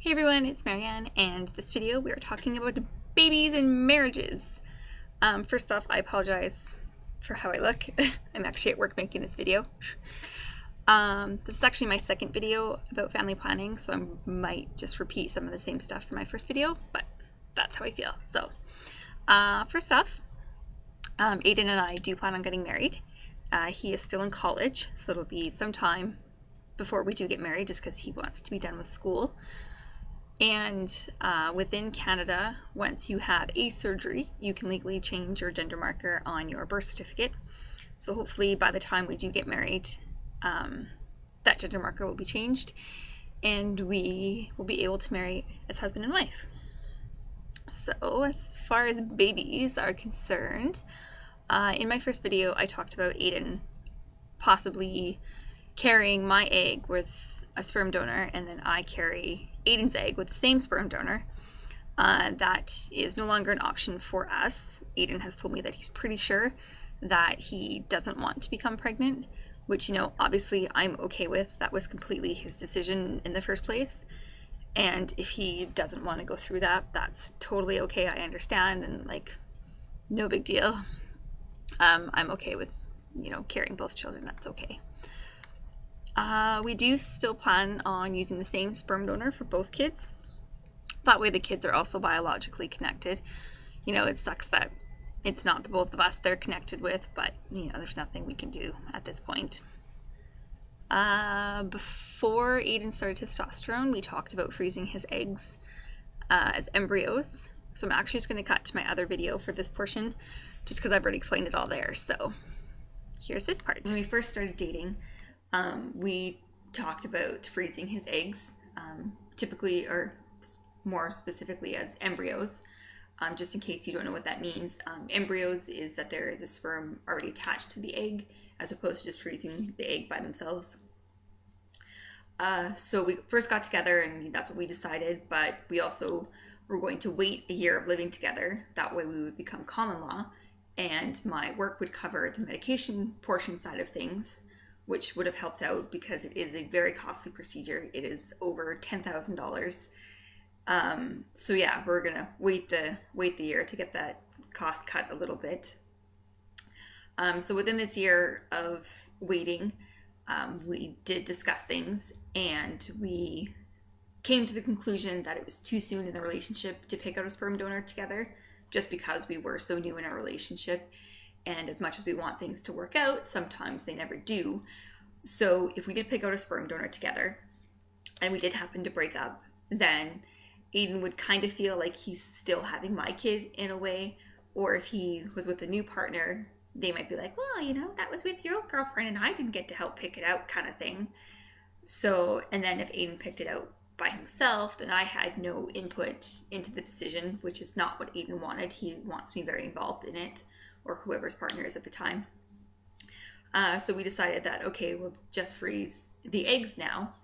Hey everyone, it's Marianne, and this video we are talking about babies and marriages. First off, I apologize for how I look. I'm actually at work making this video. This is actually my second video about family planning, so I might just repeat some of the same stuff from my first video, but that's how I feel. So, first off, Aiden and I do plan on getting married. He is still in college, so it'll be some time before we do get married, just because he wants to be done with school. And within Canada, once you have a surgery, you can legally change your gender marker on your birth certificate. So hopefully by the time we do get married, that gender marker will be changed and we will be able to marry as husband and wife. So as far as babies are concerned, in my first video I talked about Aiden possibly carrying my egg with a sperm donor, and then I carry Aiden's egg with the same sperm donor. That is no longer an option for us. Aiden has told me that he's pretty sure that he doesn't want to become pregnant, which, obviously I'm okay with. That was completely his decision in the first place. And if he doesn't want to go through that, that's totally okay. I understand, and no big deal. I'm okay with, carrying both children. That's okay. We do still plan on using the same sperm donor for both kids. That way the kids are also biologically connected. It sucks that it's not the both of us they're connected with, but, there's nothing we can do at this point. Before Aiden started testosterone, we talked about freezing his eggs as embryos. So I'm actually just going to cut to my other video for this portion, just because I've already explained it all there. So here's this part. When we first started dating, we talked about freezing his eggs, typically, or more specifically, as embryos. Just in case you don't know what that means, embryos is that there is a sperm already attached to the egg, as opposed to just freezing the egg by themselves. So we first got together, and that's what we decided, but we also were going to wait a year of living together. That way we would become common law, and my work would cover the medication portion side of things, which would have helped out because it is a very costly procedure. It is over $10,000. So yeah, we're gonna wait the year to get that cost cut a little bit. So within this year of waiting, we did discuss things, and we came to the conclusion that it was too soon in the relationship to pick out a sperm donor together, just because we were so new in our relationship. And as much as we want things to work out, sometimes they never do. So if we did pick out a sperm donor together, and we did happen to break up, then Aiden would kind of feel like he's still having my kid in a way. Or if he was with a new partner, they might be like, well, that was with your old girlfriend and I didn't get to help pick it out, kind of thing. So, and then if Aiden picked it out by himself, then I had no input into the decision, which is not what Aiden wanted. He wants me very involved in it, or whoever's partner is at the time. So we decided that, okay, we'll just freeze the eggs now.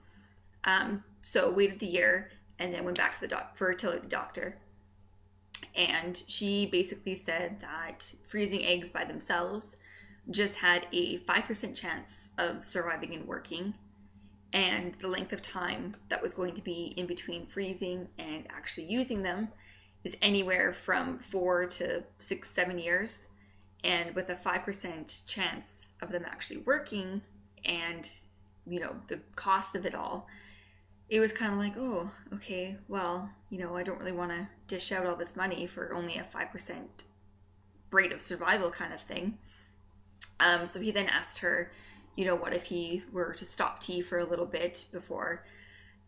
So waited the year, and then went back to the fertility doctor. And she basically said that freezing eggs by themselves just had a 5% chance of surviving and working. And the length of time that was going to be in between freezing and actually using them is anywhere from 4 to 6, 7 years. And with a 5% chance of them actually working and, the cost of it all, it was kind of like, oh, okay, well, I don't really want to dish out all this money for only a 5% rate of survival kind of thing. So he then asked her, what if he were to stop tea for a little bit before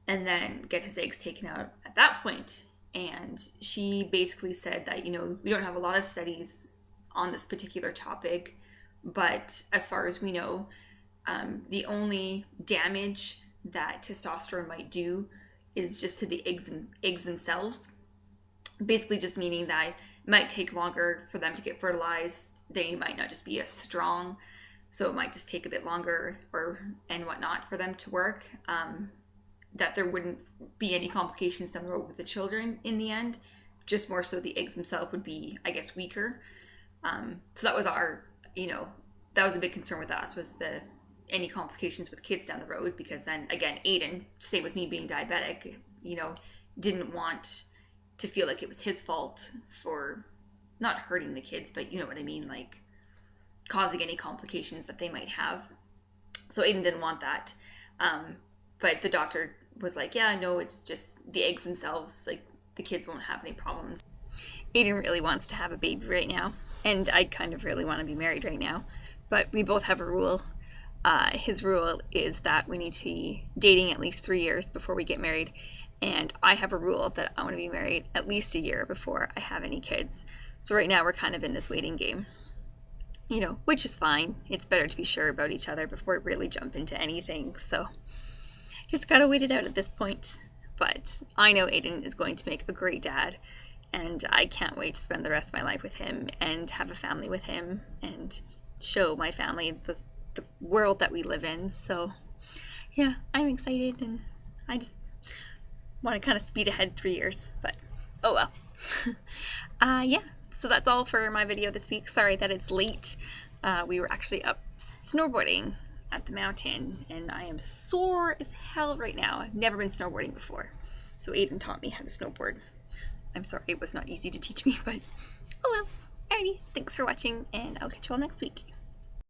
and then get his eggs taken out at that point? And she basically said that, we don't have a lot of studies on this particular topic, but as far as we know, the only damage that testosterone might do is just to the eggs themselves. Basically just meaning that it might take longer for them to get fertilized. They might not just be as strong, so it might just take a bit longer and whatnot for them to work. That there wouldn't be any complications down the road with the children in the end. Just more so the eggs themselves would be, I guess, weaker. So that was that was a big concern with us, was any complications with kids down the road, because then again, Aiden, same with me being diabetic, didn't want to feel like it was his fault for not hurting the kids, but you know what I mean, like causing any complications that they might have. So Aiden didn't want that. But the doctor was like, yeah, no, it's just the eggs themselves. Like, the kids won't have any problems. Aiden really wants to have a baby right now, and I kind of really want to be married right now. But we both have a rule. His rule is that we need to be dating at least 3 years before we get married. And I have a rule that I want to be married at least a year before I have any kids. So right now we're kind of in this waiting game, you know, which is fine. It's better to be sure about each other before we really jump into anything. So just gotta wait it out at this point. But I know Aiden is going to make a great dad, and I can't wait to spend the rest of my life with him and have a family with him and show my family the world that we live in. So yeah, I'm excited, and I just want to kind of speed ahead 3 years, but oh well. Yeah, so that's all for my video this week. Sorry that it's late. We were actually up snowboarding at the mountain, and I am sore as hell right now. I've never been snowboarding before, so Aiden taught me how to snowboard. I'm sorry it was not easy to teach me, but oh well. Alrighty, thanks for watching, and I'll catch you all next week.